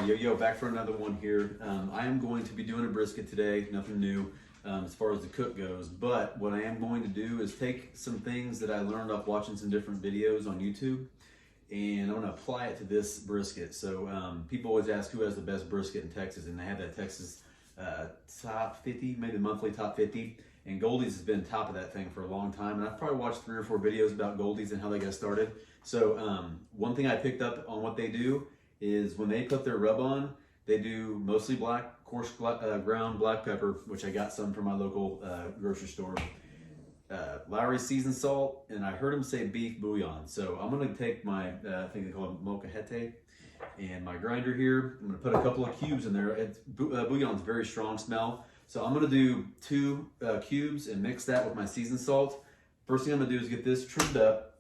Yo, back for another one here. I am going to be doing a brisket today, nothing new as far as the cook goes, but what I am going to do is take some things that I learned off watching some different videos on YouTube, and I'm going to apply it to this brisket. So people always ask who has the best brisket in Texas, and they have that Texas top 50, maybe the monthly top 50, and Goldee's has been top of that thing for a long time, and I've probably watched 3 or 4 videos about Goldee's and how they got started. So one thing I picked up on what they do is when they put their rub on, they do mostly coarse ground black pepper, which I got some from my local grocery store, Lowry seasoned salt, and I heard him say beef bouillon. So I'm gonna take my, I think they call it molcajete, and my grinder here. I'm gonna put a couple of cubes in there. Bouillon's very strong smell. So I'm gonna do 2 cubes and mix that with my seasoned salt. First thing I'm gonna do is get this trimmed up,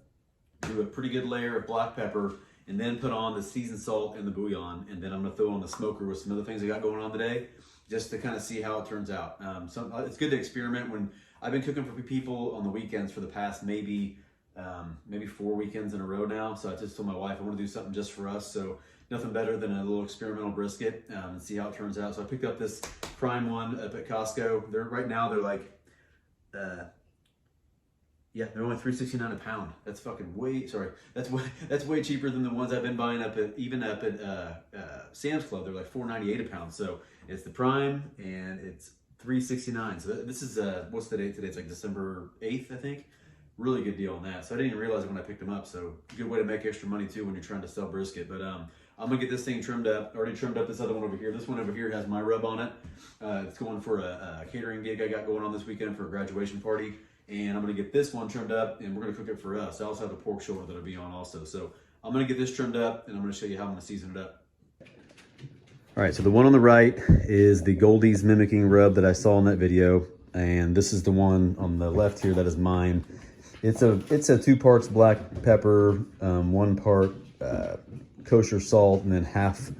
do a pretty good layer of black pepper, and then put on the seasoned salt and the bouillon, and then I'm gonna throw on the smoker with some other things I got going on today, just to kind of see how it turns out. So it's good to experiment. When I've been cooking for people on the weekends for the past maybe 4 weekends in a row now. So I just told my wife I want to do something just for us. So nothing better than a little experimental brisket and see how it turns out. So I picked up this prime one up at Costco. Right now they're like, yeah, they're only $3.69 a pound. That's fucking way, sorry. That's way cheaper than the ones I've been buying up at Sam's Club. They're like $4.98 a pound. So it's the prime and it's $3.69. So this is, what's the date today? It's like December 8th, I think. Really good deal on that. So I didn't even realize it when I picked them up. So good way to make extra money too when you're trying to sell brisket. But I'm gonna get this thing trimmed up. Already trimmed up this other one over here. This one over here has my rub on it. It's going for a catering gig I got going on this weekend for a graduation party. And I'm gonna get this one trimmed up and we're gonna cook it for us. I also have the pork shoulder that'll be on also. So I'm gonna get this trimmed up and I'm gonna show you how I'm gonna season it up. All right, so the one on the right is the Goldee's mimicking rub that I saw in that video. And this is the one on the left here that is mine. It's a 2 parts black pepper, 1 part kosher salt, and then half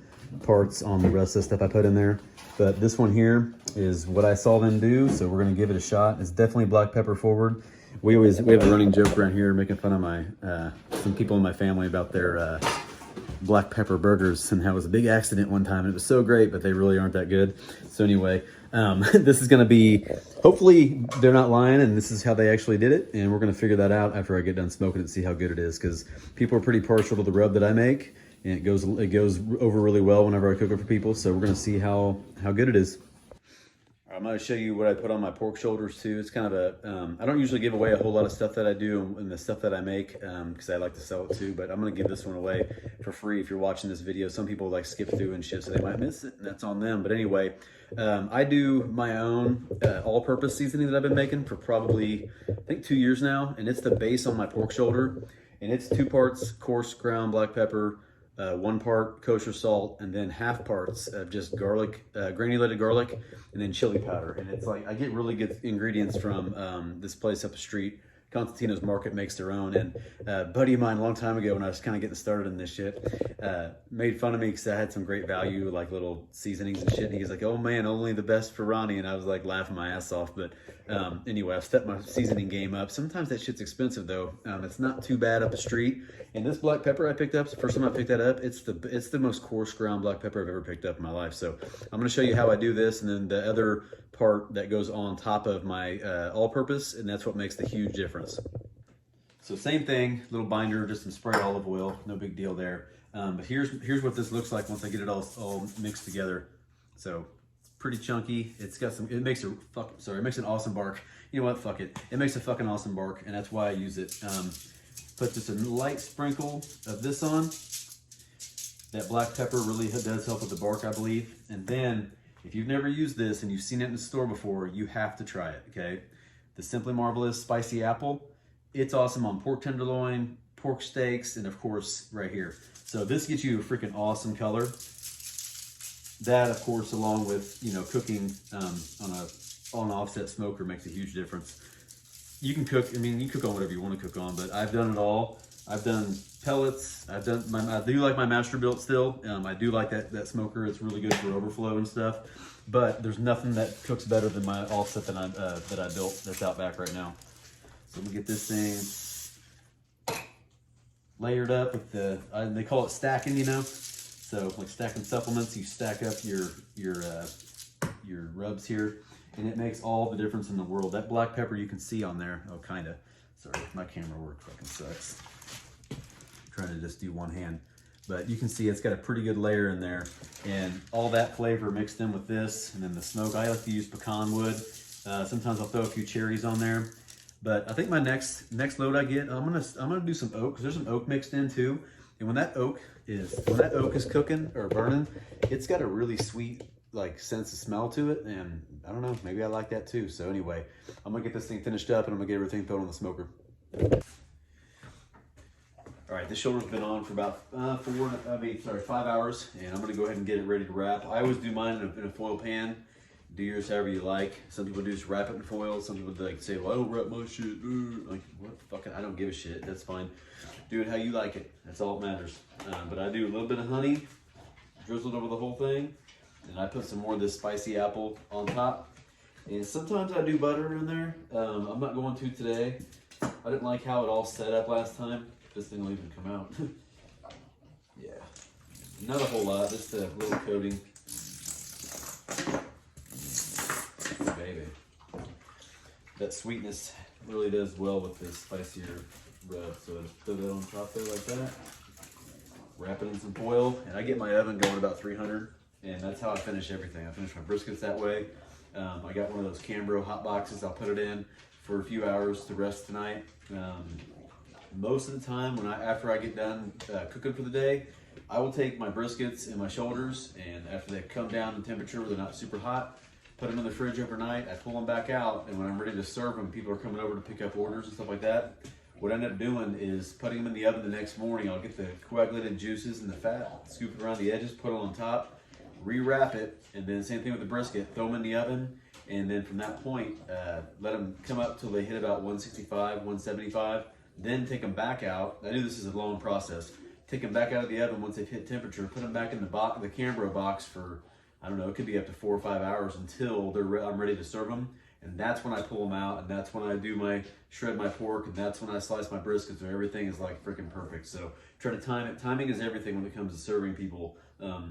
parts on the rest of the stuff I put in there. But this one here is what I saw them do, so we're gonna give it a shot. It's definitely black pepper forward. We have a running joke around here making fun of my some people in my family about their black pepper burgers, and how it was a big accident one time and it was so great, but they really aren't that good. So anyway, this is gonna be, hopefully they're not lying and this is how they actually did it, and we're gonna figure that out after I get done smoking it and see how good it is, because people are pretty partial to the rub that I make, and it goes over really well whenever I cook it for people. So we're gonna see how good it is. I'm going to show you what I put on my pork shoulders too. It's kind of a, I don't usually give away a whole lot of stuff that I do and the stuff that I make because I like to sell it too, but I'm going to give this one away for free if you're watching this video. Some people like skip through and shit, so they might miss it, and that's on them. But anyway, I do my own all-purpose seasoning that I've been making for probably, I think 2 years now, and it's the base on my pork shoulder, and it's 2 parts coarse ground black pepper, 1 part kosher salt, and then half parts of just garlic, granulated garlic, and then chili powder. And it's like, I get really good ingredients from this place up the street. Constantino's Market makes their own. And a buddy of mine a long time ago when I was kind of getting started in this shit, made fun of me because I had some great value, like little seasonings and shit. And he was like, oh man, only the best for Ronnie. And I was like laughing my ass off. But anyway, I've stepped my seasoning game up. Sometimes that shit's expensive though. It's not too bad up the street. And this black pepper I picked up, the first time I picked that up, it's the most coarse ground black pepper I've ever picked up in my life. So I'm gonna show you how I do this, and then the other part that goes on top of my all-purpose, and that's what makes the huge difference. So same thing, little binder, just some spray olive oil, no big deal there. But here's what this looks like once I get it all mixed together. So it's pretty chunky. It's got some, it makes an awesome bark. You know what, fuck it. It makes a fucking awesome bark, and that's why I use it. Put just a light sprinkle of this on. That black pepper really does help with the bark, I believe. And then, if you've never used this and you've seen it in the store before, you have to try it, okay? The Simply Marvelous Spicy Apple. It's awesome on pork tenderloin, pork steaks, and of course, right here. So this gets you a freaking awesome color. That, of course, along with, you know, cooking on an offset smoker makes a huge difference. You can cook, I mean, you cook on whatever you want to cook on, but I've done it all. I've done pellets. I do like my Masterbuilt still. I do like that smoker. It's really good for overflow and stuff. But there's nothing that cooks better than my offset that I built that's out back right now. So I'm gonna get this thing layered up with they call it stacking, you know. So like stacking supplements, you stack up your rubs here, and it makes all the difference in the world. That black pepper you can see on there, oh kinda, sorry, my camera work fucking sucks. I'm trying to just do one hand. But you can see it's got a pretty good layer in there, and all that flavor mixed in with this, and then the smoke. I like to use pecan wood. Sometimes I'll throw a few cherries on there. But I think my next load I get, I'm gonna do some oak, because there's some oak mixed in too. And when that oak is cooking or burning, it's got a really sweet like sense of smell to it, and I don't know, maybe I like that too. So anyway, I'm gonna get this thing finished up, and I'm gonna get everything thrown on the smoker. All right, this shoulder's been on for about 5 hours, and I'm gonna go ahead and get it ready to wrap. I always do mine in a foil pan. Do yours however you like. Some people do just wrap it in foil. Some people like say, well, I don't wrap my shit. Like, what fucking, I don't give a shit. That's fine. Do it how you like it. That's all that matters. But I do a little bit of honey, drizzled over the whole thing, and I put some more of this spicy apple on top. And sometimes I do butter in there. I'm not going to today. I didn't like how it all set up last time. This thing will even come out. Yeah, not a whole lot, just a little coating. Baby, that sweetness really does well with this spicier rub. So I just put it on top there like that. Wrap it in some foil, and I get my oven going about 300, and that's how I finish everything. I finish my briskets that way. I got one of those Cambro hot boxes. I'll put it in for a few hours to rest tonight. Most of the time, after I get done cooking for the day, I will take my briskets and my shoulders, and after they come down in temperature where they're not super hot, put them in the fridge overnight. I pull them back out, and when I'm ready to serve them, people are coming over to pick up orders and stuff like that. What I end up doing is putting them in the oven the next morning. I'll get the coagulated juices and the fat, scoop it around the edges, put it on top, rewrap it, and then same thing with the brisket, throw them in the oven, and then from that point, let them come up till they hit about 165, 175. Then take them back out. I knew this is a long process. Take them back out of the oven once they've hit temperature, put them back in the Cambro box for, I don't know, it could be up to 4 or 5 hours until I'm ready to serve them. And that's when I pull them out, and that's when I shred my pork, and that's when I slice my briskets, and everything is like freaking perfect. So try to time it. Timing is everything when it comes to serving people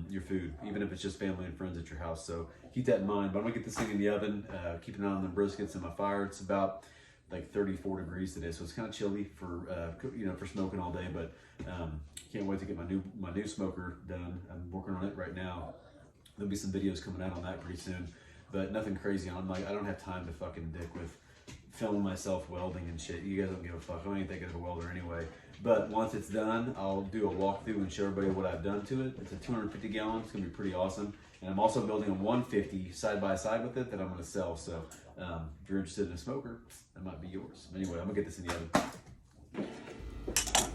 your food, even if it's just family and friends at your house. So keep that in mind. But I'm gonna get this thing in the oven, keep an eye on the briskets and my fire. It's about like 34 degrees today, so it's kind of chilly for for smoking all day. But can't wait to get my new smoker done. I'm working on it right now. There'll be some videos coming out on that pretty soon, but nothing crazy on. Like, I don't have time to fucking dick with filming myself welding and shit. You guys don't give a fuck. I ain't that good of a welder anyway. But once it's done, I'll do a walkthrough and show everybody what I've done to it. It's a 250 gallon. It's gonna be pretty awesome. And I'm also building a 150 side by side with it that I'm gonna sell. So if you're interested in a smoker, that might be yours. Anyway, I'm gonna get this in the oven.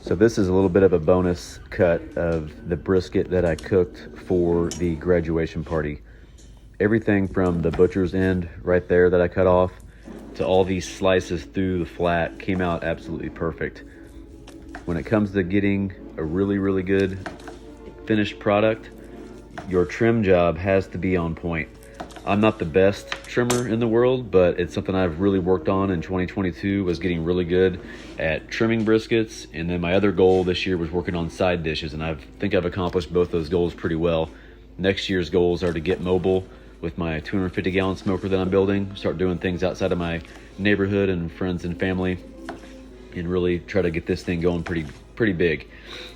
So this is a little bit of a bonus cut of the brisket that I cooked for the graduation party. Everything from the butcher's end right there that I cut off to all these slices through the flat came out absolutely perfect. When it comes to getting a really, really good finished product, your trim job has to be on point. I'm not the best trimmer in the world, but it's something I've really worked on in 2022, was getting really good at trimming briskets. And then my other goal this year was working on side dishes, and I think I've accomplished both those goals pretty well. Next year's goals are to get mobile with my 250 gallon smoker that I'm building, start doing things outside of my neighborhood and friends and family, and really try to get this thing going pretty big.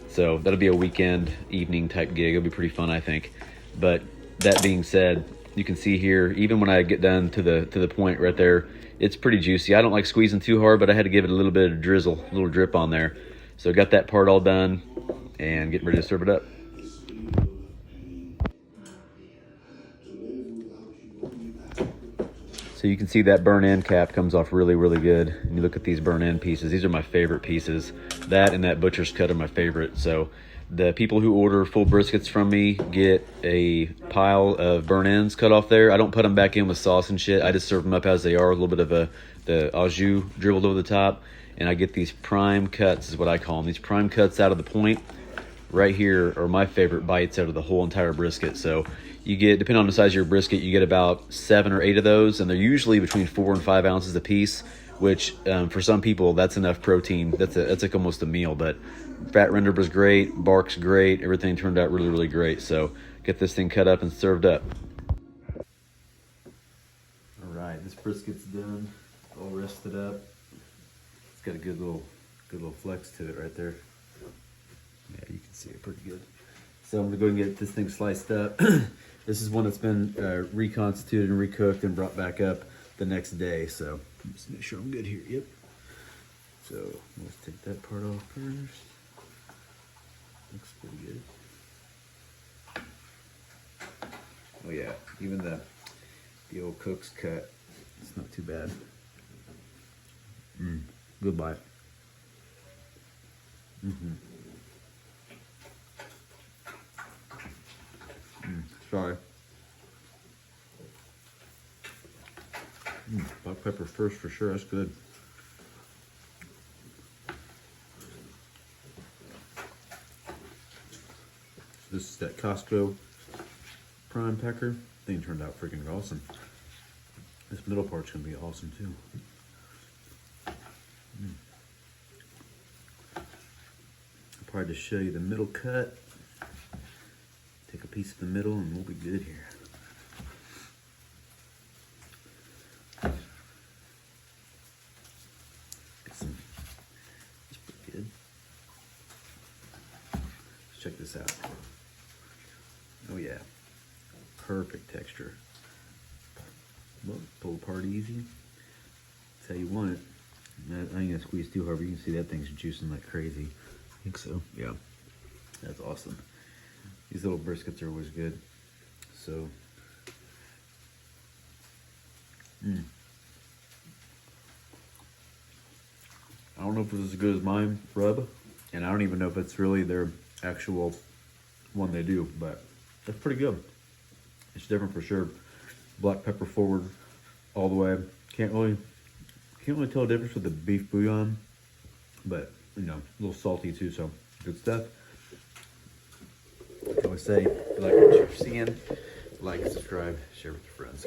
So that'll be a weekend evening type gig. It'll be pretty fun, I think. But that being said, you can see here, even when I get done to the point right there, it's pretty juicy. I don't like squeezing too hard, but I had to give it a little bit of drizzle, a little drip on there. So got that part all done and getting ready to serve it up. So you can see that burn end cap comes off really, really good. And you look at these burn end pieces. These are my favorite pieces. That and that butcher's cut are my favorite. So the people who order full briskets from me get a pile of burn ends cut off there. I don't put them back in with sauce and shit. I just serve them up as they are, with a little bit of the au jus dribbled over the top. And I get these prime cuts, is what I call them. These prime cuts out of the point. Right here are my favorite bites out of the whole entire brisket. So you get, depending on the size of your brisket, you get about 7 or 8 of those, and they're usually between 4 and 5 ounces a piece, which for some people, that's enough protein. That's like almost a meal, but Fat render was great. Bark's great. Everything turned out really, really great. So get this thing cut up and served up. All right, this brisket's done. All rested up. It's got a good little flex to it right there. Yeah, you can see it pretty good. So I'm gonna go and get this thing sliced up. This is one that's been reconstituted and recooked and brought back up the next day. So just make sure I'm good here. Yep. So let's take that part off first. Looks pretty good. Oh yeah, even the old cook's cut. It's not too bad. Good bite. Sorry. Black pepper first for sure. That's good. This is that Costco prime pecker. Thing turned out freaking awesome. This middle part's gonna be awesome too. I'll probably just show you the middle cut. Take a piece of the middle and we'll be good here. That's pretty good. Let's check this out. Oh yeah, perfect texture. Well, pull apart easy. That's how you want it. I ain't gonna squeeze too hard, but you can see that thing's juicing like crazy. I think so, yeah. That's awesome. These little briskets are always good. So, I don't know if it's as good as mine rub, and I don't even know if it's really their actual one they do, but that's pretty good. It's different for sure. Black pepper forward all the way. Can't really tell the difference with the beef bouillon, but you know, a little salty too, so good stuff. I always say, if you like what you're seeing, like, subscribe, share with your friends.